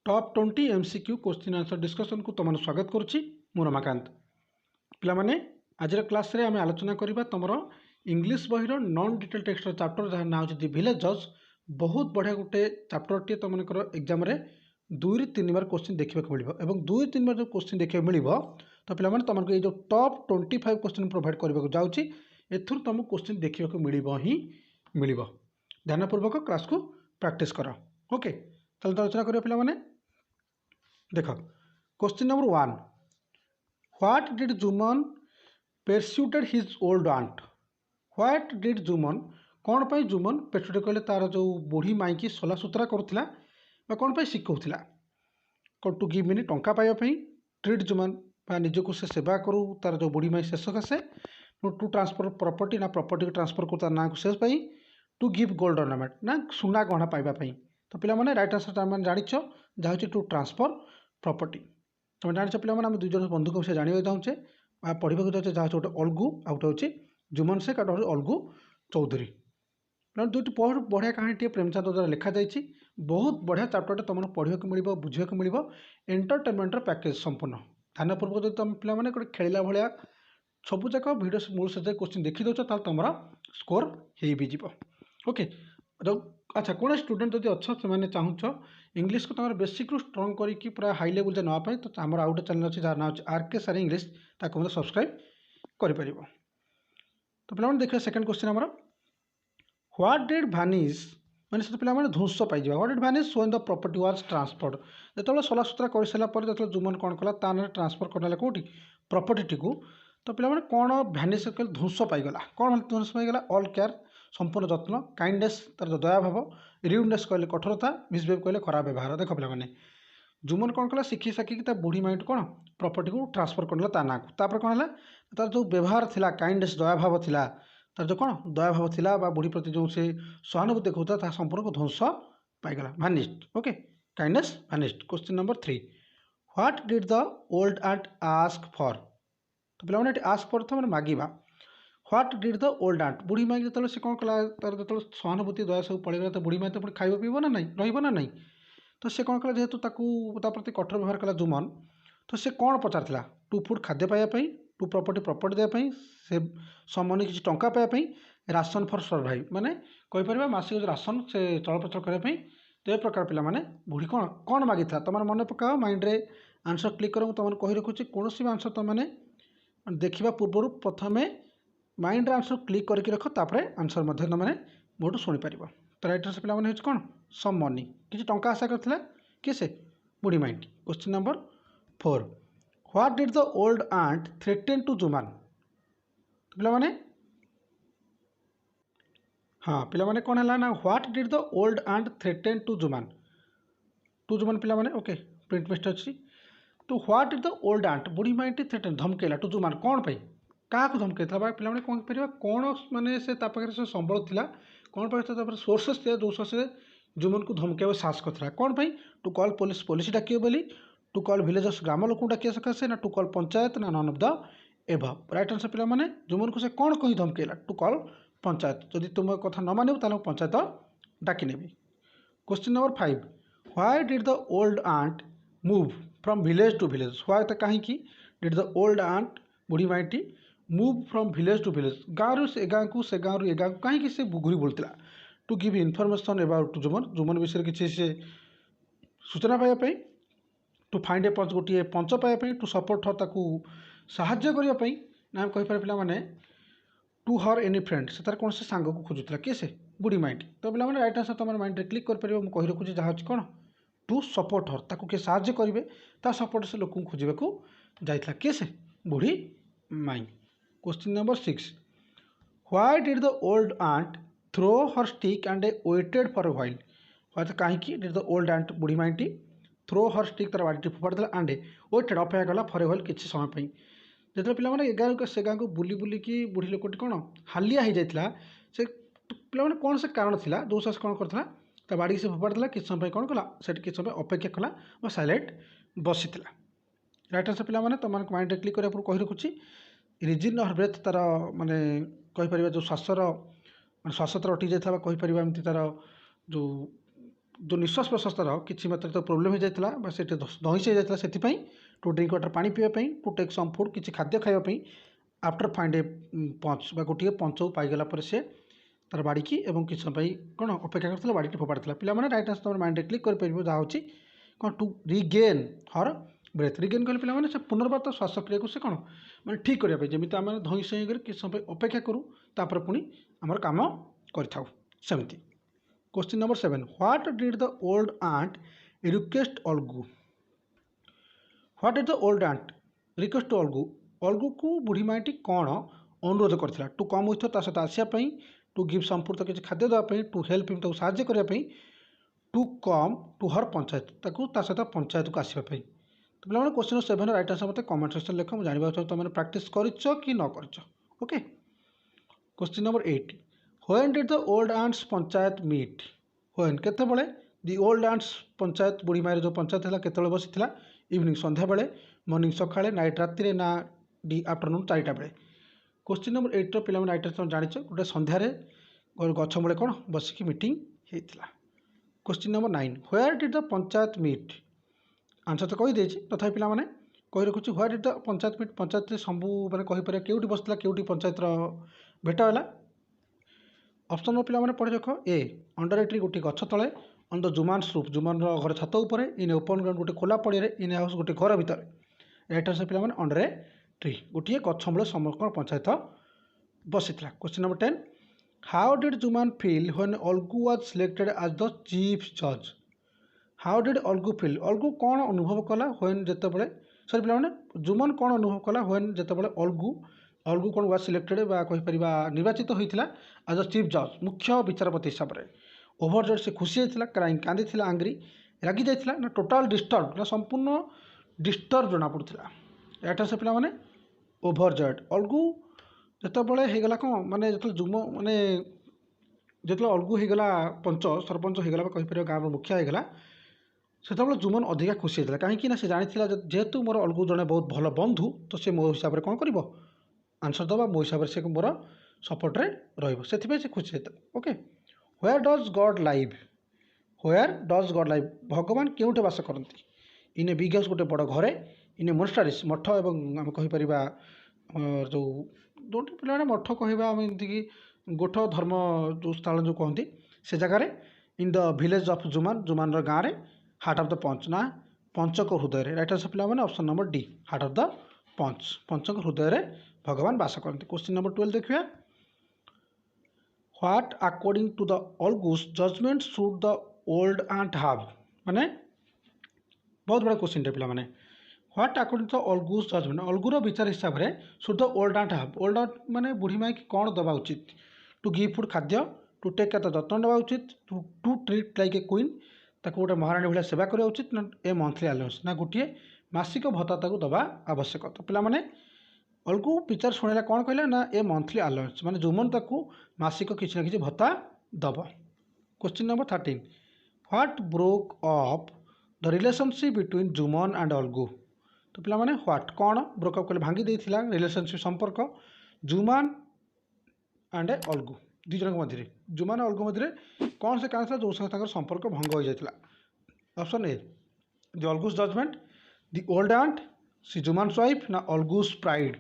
Top 20 MCQ question answer discussion को तुम स्वागत करुच्ची मु रमाकांत पे आज क्लास रे आम आलोचना करवा तुम इंग्लिश बहिर नॉन डिटेल टेक्स्ट चैप्टर जहाँ ना हो विलेजर्स बहुत बढ़िया गोटे चैप्टर टी तुम एग्जाम रे 2-3 बार क्वेश्चन देखा मिले और 2-3 बार जो क्वेश्चन देखा मिले तो पे तुमको ये जो टॉप 25 क्वेश्चन प्रोवाइड करने जाऊँगी एथुर तुमको क्वेश्चन देखा मिल ध्यानपूर्वक क्लास को प्रैक्टिस कर ओके चलो आलोचना करिए पे देख question number 1 what did Jumman persuaded his old aunt what did Jumman कौन पाई जुमन पेटुटे कहले तार जो बुढ़ी माई की सला सुतरा करुला कौन पाई शिखौला टू गिव मिनी टंका पाइबापी ट्रीट जुमन निजक से सेवा करू तार जो बुढ़ी माई शेष आसे टू ट्रांसफर प्रॉपर्टी ना प्रॉपर्टी को ट्रांसफर करू तार ना को शेष पाई टू गिव गोल्ड ऑर्नामेंट ना सुना गहना पाइबापी तो पे राइट आंसर तुम जान जहाँ टू ट्रांसफर प्रॉपर्टी तुम जान पे आम दुई जन बंधु विषय जानवा चाहूचे पढ़ा चाहे जहाँ गोटे अलगू आ गोटे हूँ जुमन शेख और अलगू चौधरी दुईटी बहुत बढ़िया कहानी टी प्रेमचंद द्वारा लिखा जाइए बहुत बढ़िया चैप्टर तुम पढ़ा मिल बुझा मिल एंटरटेनमेंटर पैकेज संपूर्ण ध्यानपूर्वक जो तुम पे गोटे खेला भाया सबूक भिडियो मूल से क्वेश्चन देखी दौच तुम स्कोर हो ओके अच्छा कौन स्टूडेंट जब अच्छा से चाहूच इंग्लिश को तुम बेसिक रू स्ट्रंग करके पूरा हाई लेवल जाए नापी तो आम आउ गोटे चैनल अच्छे जहाँ ना आरके सारी इंग्लिश ताको सब्सक्राइब कर तो पे देखिए सेकंड क्वेश्चन आमर व्हाट डिड भानिश मैंने से पे ध्वंस पाई what did vanish when the property was transferred जो सला सुतरा कर सारापर जो जुमन कौन कला ता ना ट्रांसफर करने कौटी प्रॉपर्टी को तो पे कौन भानिश ध्वंस पाईगला कौन ध्वंस पाईगला ऑल केयर संपूर्ण जत्न काइंडनेस तार दया भाव रिउडनेस कहले कठोरता मिसबिहेव कहले खराब व्यवहार देख पे जुमन कौन कला शिखी साखिकी बुढ़ी माइंड कौन प्रॉपर्टी को ट्रांसफर करना ना को तापर कौन है तार जो व्यवहार थिला काइंडनेस दया भाव थिला तार जो कौन दया भाव थिला बुढ़ी प्रति जो से सहानुभूति देखा संपूर्ण ध्वंस पाईगला vanished okay kindness vanished question number 3 what did the old aunt ask for तो पे आस्क फॉर तो मागिबा what did the old aunt बुढ़ी माई जो से कौन कला तार जो सहानुभूति दया सब पड़ेगा तो बुढ़ी माई तो खाइब पीब ना नहीं रहा ना तो से कौन कला जेहेतु प्रति कठोर व्यवहार कला जुमन तो से कौन पचार टू फुड खाद्य पाइबापी टू प्रॉपर्टी देवाई से समनी किसी टंका पाइबापी राशन फॉर सर्वाइव माने कहीपर मासिक राशन से चल प्रचल करने तो ये प्रकार पे बुढ़ी कौन कौन मागी था तुम मन पकाओ माइंड रे आंसर क्लिक कर तुम कही रखुच्छी कौन भी आंसर तुमने देखा पूर्व प्रथमे माइंड रे आंसर क्लिक करके रख तापर आंसर तुमने मोटू शुणिपार तो राइट आंसर पे कौन सम मनी किसी टंका आशा करथिला किए से बुढ़ी माइंड question number 4 what did the old aunt threaten to Jumman तो पे हाँ पे कौन है ना what did the old aunt threaten to Jumman पे ओके प्रिंट मिस्टेक अच्छी तो what did the old aunt बुढ़ी माइंड थ्रेटेन धमकेला टू जुमान कौन पाई क्या धमकई पे कौन पार कौन मैंने से से संबल था कौन पाखे सोर्सेस थे जो सोर्स जुमन को धमकेवा साहस करता कौन पाई टू कॉल पुलिस डाकिए बोली टू कॉल विलेजर्स ग्राम लोक डाकिया सकाशे ना टू कॉल पंचायत ना none of the above right answer पे जुमन को से कौन कही धमकेला टू कॉल पंचायत जदि तुम कथा न मानव ताले पंचायत डाकी नेबी question number 5 why did the old aunt move from village to village why तो कहीं डिड द ओल्ड आंट बुढ़ी माइटी move from village to village गाँव से गाँव को से गाँव ए गाँव कहीं से घूरी बोलता to give information about Jumman विषय किसी से सूचना पाइबापी टू फाइंड ए पंच गोटे पंच पाइबापी टू सपोर्ट हर ताकू साहाय्य करने ना कहीपर पे टू हर एनी फ्रेंड से तार कौन से सांग को खोजुला किए से बुढ़ी माइंड तो पे राइट आंसर तुम माइंड क्लिक कर कही रखुच्छी जहाँ कौन टू सपोर्ट हर ताकू किए साहाय्य करेंगे ता सपोर्ट से लोक खोजा जाइए किए से बुढ़ी माई question number 6 why did the old aunt throw her stick and waited for a while तो कहीं डिड द ओल्ड आंट बुढ़ी माइंड थ्रो हर स्टिक तार बाड़ी फोपाड़ी एंड वेटेड अपेक्षा कला फॉर ए व्हाइल किसी समय जो पे गाँव से गाँव को बुली बुलिकी बुढ़ी लोकटी कौन हालिया हो जाता से पे कौन से कारण था जो से कौन करता बाड़ी से फोपाड़ी किसी समय कौन कला से किसी समय अपेक्षा कला साइलेंट बसी राइट आंसर पे तुम माइंड क्लिक कर कही रखुच्छी रिजिन हर ब्रेथ तार माने कहीपर जो श्वासर श्वास तार अटकी जाता कहीपर एमती तार जो जो निश्वास प्रश्वासर किसी मात्रा तो प्रोब्लेम हो जाता से दहीस हो जाता से टू ड्रिंक वाटर पानी पीवाई टू टेक सम फूड किसी खाद्य खावाई आफ्टर फाइंड ए पंच गोटे पंच पाईगला से तार बाड़ी की किसी समय कौन अपेक्षा करता बाड़ी फोपाड़ी पिला राइट आंसर माइंड क्लिक कर जहाँ होची कौन to regain her breath regain कले पिला से पुनर्बार तो श्वासक्रिया को से कौन मैंने ठीक करने जमी आम धईस होकर किसी समय अपेक्षा करूँ तापर पुणी आम कम करमती। Question number 7 what did the old aunt request Algu what did the old aunt request to Algu Algu को बुढ़ी माईटी कौन अनुरोध करथिला टू कम विथ सहित आसापी टू गिव सम फूड किसी खाद्य देवाई टू हेल्प हिम साहाय्य करने to come to her panchayat सहित पंचायत को आसवाई तो पे क्वेश्चन 7 राइट आंसर मत कमेंट सेक्शन लिख मुझे जानवा चाहिए तुमने प्रैक्टिस करछ कि न करछ। Okay question number 8 when did the old aunts panchayat meet when केतेबेले दि ओल्ड आंट्स पंचायत बुढ़ी मायर जो पंचायत है केतेबेले बसी इवनिंग संध्या बेले मॉर्निंग सकाळे नाइट राति ना डी आफ्टरनून 4टा बेले। क्वेश्चन नंबर 8 रो पिला राइट आंसर जानिछ गोटे संध्यारे गछ मूले कौन बसिकी मीटिंग होता। Question number 9 where did the panchayat meet answer तो कही देछि तथा पिला माने कही रखुछि where did the panchayat meet panchayat सबू माने कहि पारे केउटी बसला केउटी पंचायत रो भेट होला। ऑप्शन में पिला माने पढ़ी रख ए अंडर ए ट्री गोटे गछ तले ऑन द जुमान्स रूफ जुमान घर छत उपर इन ओपन ग्राउंड गोटे खोला पड़े इन हाउस गोटे घर भितर राइट आंसर पिला माने अंडर ए ट्री गोटे गछ मूल समस्त पंचायत बसी। Question number 10 how did Jumman feel when Algu was selected as the chief जज how did Algu feel Algu कौन अनुभव कला व्हेन जेतेबेले सॉरी पिला माने जुमान कौन अनुभव कला व्हेन जेतेबेले अलगू अलगू कौन वाज सिलेक्टेड बा कहि परिबा निर्वाचित होइथिला एज अ चीफ जज मुख्य विचारपति हिसाब से ओभरजॉयड से खुशी होता क्राइंग कांदी आंग्री रागी जाइए ना टोटाल डिस्टर्ब ना संपूर्ण डिस्टर्ब जना पड़ता एटा से पिला माने ओभरजॉयड अलगू जितेबाला होगला कौन माने जो जुम माने जो अलगू होगला पंच सरपंच होगला कहीपर गाँव मुखिया होगला से जुमन अधिका खुशी होता कहीं से जानी जेहेतु मोर अलगू जड़े बहुत भल बंधु तो सी मो हिसाब से कौन कर आंसर दबा मो हिसाब से मोर सपोर्टे रही से खुशी होता। Okay where does God live where does God live भगवान केउठे बास करती इन बिग हाउस गोटे बड़ घरे इन मोनास्ट्रीज मठ एवं आम कहीपर जो जो पे मठ कहवा एमती गोठ धर्म जो स्थल जो कहती से जगार इन द विलेज ऑफ जुमान जुमान गाँव में हार्ट ऑफ द पंच ना पंचक हृदय राइट आंसर पिला माने option number D heart of the panch पंचक हृदय रे भगवान बास करते। क्वेश्चन नंबर 12 देखिए what according to the Algu's judgment should the old aunt have माने बहुत बड़ा क्वेश्चन टे पिला माने what according to the Algu's judgment अलगूर विचार हिसाब से should the old aunt have old aunt माने बुढ़ी माई की कौन दबा उचित टू गिव फूड खाद्य टू टेक केयर जत्न दबा उचित to treat like a queen ताको गोटे महाराणी भाया सेवा करा उचित ना ए मंथली अलाउंस ना गोटे मासिक भत्ता ताको दबा आवश्यक तो पिला माने अलगू विचार शुणिला कौन कहला ना ए मंथली अलाउंस माने जुमन ताको मासिक किसी ना किसी भत्ता दब। Question number 13 what broke up the relationship between Juman and Algu तो पिला माने व्हाट कौन ब्रोक अप कले भांगी देथिला रिलेशनशिप संपर्क जुमान एंड अलगू दुई जन मध्य जुमान अलगू मध्य कौन से कारण जो संगे संपर्क भंग हो जाता। Option A the Algu's judgment the old aunt C Jumman wife ना अलगूस प्राइड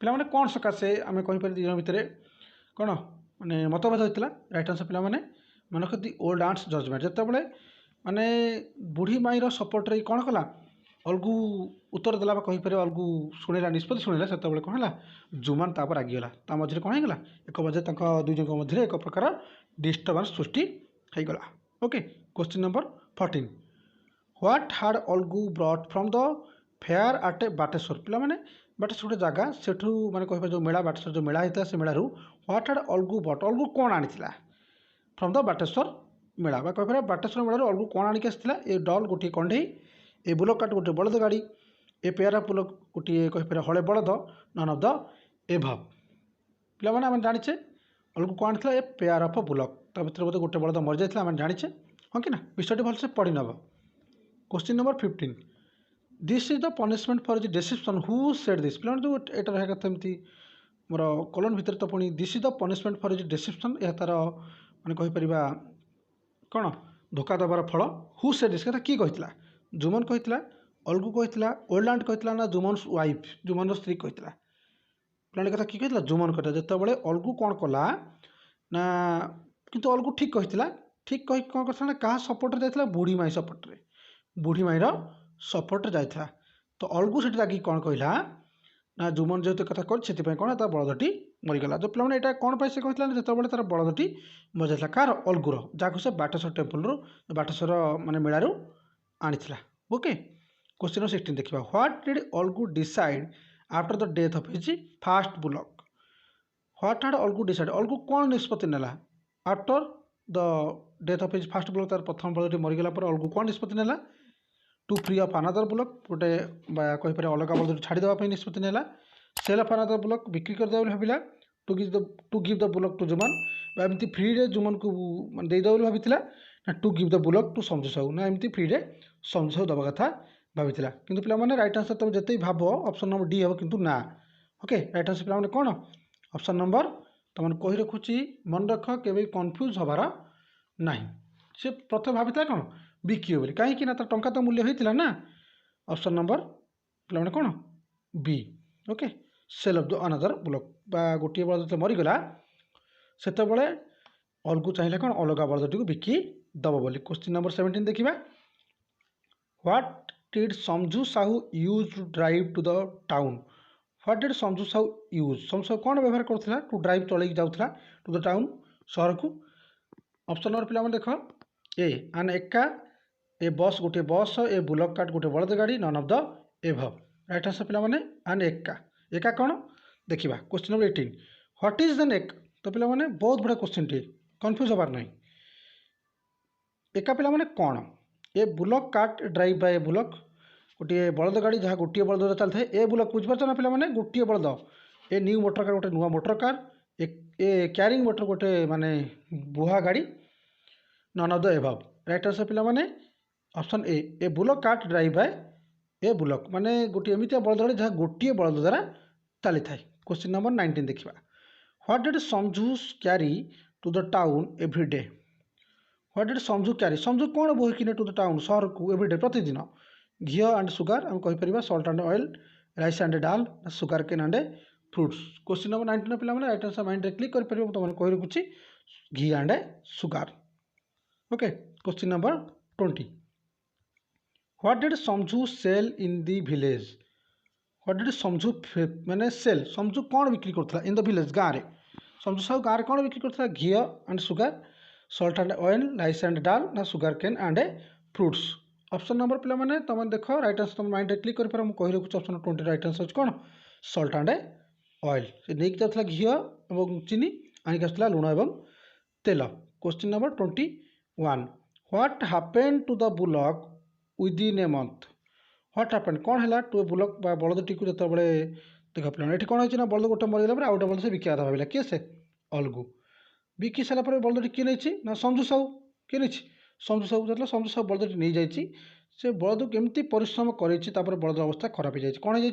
पिला माने कौन सकाशे आम कहीपर दुई जन भितर कौन माने मतभेद होता राइट आंसर पिला माने मनक दि ओल्ड आंट्स जजमेंट जितेबाला माने बुढ़ी माईर सपोर्ट रे कौन कला अलगू उत्तर देला कहीपर अलगू शुणिला निष्पत्ति शुणिला से कौन है जुमान तापर रागिगला ता मझे कौन होगा एक मजे दुई जन मध्य एक प्रकार डिस्टर्बांस सृष्टि होगला। Okay question number 14 what had Algu brought from the fair at a Bateshwar पिला माने बाटेश्वर गोटे जगह सेठू माने कहीपर जो मेला बाटेश्वर जो मेला होता से मेलू what had Algu but Algu कौन आनी फ्रॉम द बाटेश्वर मेला कहीपर बाटेश्वर मेलू अलगू कौन आणिक आसाला ए डल गोटे कंढे ए बुलक काट गोटे बलद गाड़ी ए पेयर बुलक गोटे कहीपर हले बलद नन ऑफ द एभव पिला माने आम जाचे अलगू कौन आनी ए पेयर ऑफ बुलक ता भर बोधे गोटे बलद मरी जाता आम जाचे हाँ कि ना विषय भलसे पढ़ी नब। Question number 15 this is the punishment for the deception who said this पिला जो एटा रहा कथा एमती मोर कॉलन भितर तो पुणी this is the punishment for the deception यह तार माने कहीपर कौन धोखा देवार फल हु सेड दिस कथा किए कही जुमन कही अलगू कही ओल्ड कही ना जुमन्स वाइफ जुमन स्त्री कही पे कथा किए कही जुमन कही जिते अलगू कौन कला ना किंतु अलगू ठीक कही ठीक कही कौन कर क्या सपोर्ट जाता बुढ़ी माई सपोर्ट बुढ़ी माईर सपोर्ट जाता तो अलगू से रागी कौन कहला ना जुमन जेहतु कथा कह कौन तार बलदटी मरीगला जो पे यहाँ कौन पाई से कहला जिते तार बलदटी मजाइला कार अलगूर जहाँ से बाटेश्वर टेम्पल बाटेश्वर माने मेलू आनी ओके क्वेश्चन नंबर 16 देखा what did Algu decide after the death of his first bullock what had Algu decide Algu कौन निष्पत्ति नेला after the death of his first bullock तार प्रथम बलदटी मरीगला अलगू कौन निष्पत्ति नेला to free off another bullock गोटे कहीपर अलग बलदटी छाड़देवाई निष्पत्ति नेला सेल ऑफ अनदर बुलक बिक्री करदे भाविला to give the bullock to Jumman एमती फ्री रे जुमन को देदेव भाई ना to give the bullock to Samjhu Sahu ना एमती फ्री रे समझू साहू दवा कथा भाई किंतु पे राइट आंसर तुम जिते भाव ऑप्शन नंबर डी हम किंतु ना ओके राइट आंसर पे कौन ऑप्शन नंबर तुम कही रखुची मन रख के कन्फ्यूज हबार ना सी प्रथम भाई कौन बिकिए बोली कहीं टंका तो मूल्य होता ना ऑप्शन नंबर पे कौन B okay sell off the another bullock गोटे बलद जो मरीगला से अलगू चाहिए कौन अलग बलदटी को बिकी दब बोली क्वेश्चन नंबर 17 देखा what did Samjhu Sahu use to drive to the town what did Samjhu Sahu use समझू साहू कौन व्यवहार करूला टू ड्राइव चल जाऊला टू द टाउन सहर को ऑप्शन नंबर पे देख ए आन एक्का ए बस गोटे बस ए बुलक कार्ट गोटे बलद गाड़ी none of the above right answer पे आन एक्का एका कौन देखा question number 18 what is then एक तो पे बहुत बड़ा क्वेश्चन टी कन्फ्यूज हबार नहीं एका पे कौन a bullock cart drive by a bullock गोटे बलद गाड़ी जहाँ गोटे बलद चलता है ए बुलक बुझीपार ना पे गोटे बलद ए न्यू मोटर कार गोटे नुआ motor car a carrying motor गोटे माने बुहा गाड़ी none of the above right answer पे option A bullock cart drive by a bullock माने गोटे एमती बलद गाड़ी जहाँ गोटे बलद द्वारा चली थाए क्वेश्चन नंबर 19 देखा what did Samjhu carry to the town every day what did Samjhu carry समझू कौन बोहिकी टू द टाउन सहर को एव्री डे प्रतिदिन घी एंड सुगार आम कहीपर salt and oil rice and dal sugar cane and fruits question number 19 पे right answer माइंड रे क्लिक कर तुम कही रखुच्छी ghee and sugar okay question number 20 what did Samjhu sell in the village what did Samjhu माने सेल समझू कौन बिक्री करता इन द विलेज गाँव में समझू साहू गाँव में कौन बिक्री करता ghee and sugar salt and oil rice and dal ना sugar cane and fruits option number पे तुम देख राइट आंसर तुम माइंड रे क्लिक कर कही रखुच्छी ऑप्शन 20 राइट आंसर कौन सल्ट एंड ऑयल से नहीं जाता घी और चीनी आनिक आसला लुण और तेल question number 21 what happened to the bullock within a month what happened कौन है टू ए बुलक बलदटी को जो देख पे ये कौन है बलद गोटे मरीगला आउ गोटे बलद से बिका भाविला किए से अलगू बिकी सारापर बलदटी किए नहीं ना समझू साहू किए नहीं समझू साहू जो समझू साहू बलदटी नहीं जाइए से बलद को केमती परिश्रम कर बलद अवस्था खराब हो जाए कौन है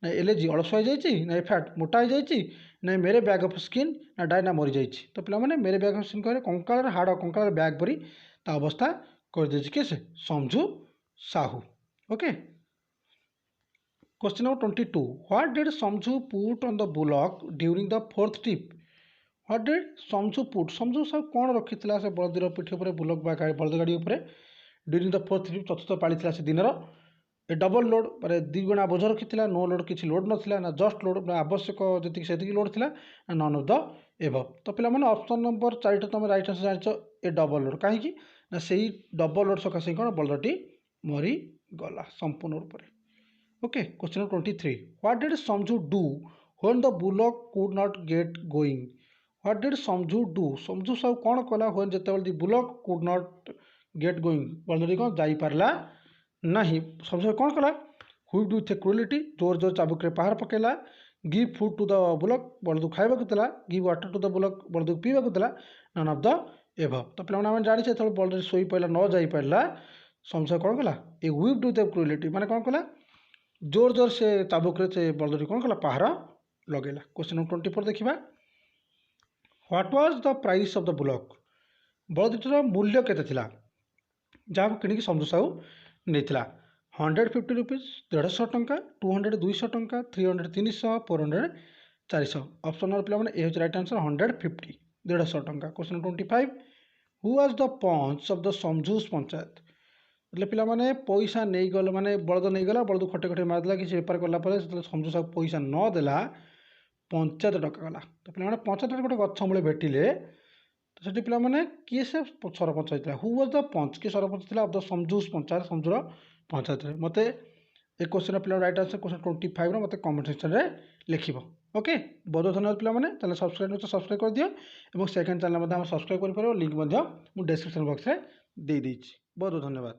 ना एलर्जी अलस हो जाए ना फैट मोटा हो जाए ना मेरे बैग ऑफ स्किन ना डाय ना मरी जाए तो पे मेरे बैग ऑफ स्किन कह कंकाल हाड़ कंकाल बैग परी ता अवस्था कर दे किए से Samjhu Sahu okay question number 22 what did Samjhu put on the bullock during the fourth trip what did Samjhu put Samjhu Sahu कौन रखी से बलदर पिठी पर बुलक बलद गाड़ी ड्यूरिंग द फोर्थ ट्रिप चतुर्थ पाड़ी से दिन ए डबल लोड मारे 2 गुणा बोझ रखी नो लोड किसी लोड नाला ना जस्ट लोड आवश्यक जी से लोड था ना नन ऑफ द एभव तो पे ऑप्शन नंबर 4 तुम राइट आंसर जान ए डबल लोड कहीं ना से डबल लोड सकाशे कौन बलदटी मरी गला संपूर्ण रूप से okay question number 23 what did Samjhu do when the bullock could not get going what did Samjhu do Samjhu Sahu कौन कला व्हेन जिते bullock could not get going बलदटी कौन जापारा नहीं समझू कौन कला हुइड विथ ए क्रुएलिटी जोर जोर चाबुक पहाड़ पकेला give food to the bullock बलद खाइबा को give water to the bullock बलद पीवा को नन ऑफ द एभव तो पे जानी जो बलद शोई पारा न जापारा समझ कौन कला ए हुइड विथ ए क्रुएलिटी माने कौन कला जोर जोर से चाबुक से बलदटी कौन कला पहाड़ लगेला क्वेश्चन नंबर 24 देखा what was the price of the bullock बलदटीर मूल्य केते थिला जहाँ किଣିकी समझू साहू नहीं 150 रुपीज 150 टंका 200 200 टंका 300 300 400 400 ऑप्शन पे ये हूँ राइट आंसर 150 150 टंका। Question 25 who was the panch of the Samjhu's panchayat એટલે ପିଲାମାନେ ପଇସା ନେଇଗଲେ ମାନେ ବଳଦ ନେଇଗଲା ବଳଦ ଖଟେ ଖଟେ ମାରିଦେଲା କିଛି ବେପାର କଲା ପରେ ଯେତେବେଳେ ସମଝୁ ସାହୁ ପଇସା ନ ଦେଲା ପଞ୍ଚାୟତ ଡକାଗଲା। ତ ପିଲାମାନେ ପଞ୍ଚାୟତରେ ଗୋଟେ ଗଛ ମୂଳେ ଭେଟିଲେ ତ ସେଠି ପିଲାମାନେ କିଏ ସେ ସରପଞ୍ଚ ହେଇଥିଲା ହୁ ୱାଜ୍ ଦ ପଞ୍ଚ କିଏ ସରପଞ୍ଚ ଥିଲା ଅଫ୍ ଦ ସମଝୁସ୍ ପଞ୍ଚାୟତ ସମଝୁର ପଞ୍ଚାୟତରେ। ମୋତେ ଏ କ୍ୱେଶ୍ଚନର ପିଲା ରାଇଟ୍ ଆନ୍ସର କ୍ୱେଶ୍ଚନ 25ର ମୋତେ କମେଣ୍ଟ ସେକ୍ସନରେ ଲେଖିବ। ଓକେ ବହୁତ ଧନ୍ୟବାଦ ପିଲାମାନେ ଚ୍ୟାନେଲ୍ ସବସ୍କ୍ରାଇବ୍ କରିଦିଅ ଏବଂ ସେକେଣ୍ଡ ଚ୍ୟାନେଲ୍ ମଧ୍ୟ ଆମେ ସବସ୍କ୍ରାଇବ୍ କରିପାରିବ ଲିଙ୍କ୍ ମଧ୍ୟ ମୁଁ ଡେସ୍କ୍ରିପ୍ସନ୍ ବକ୍ସରେ ଦେଇଦେଇଛି। ବହୁତ ଧନ୍ୟବାଦ।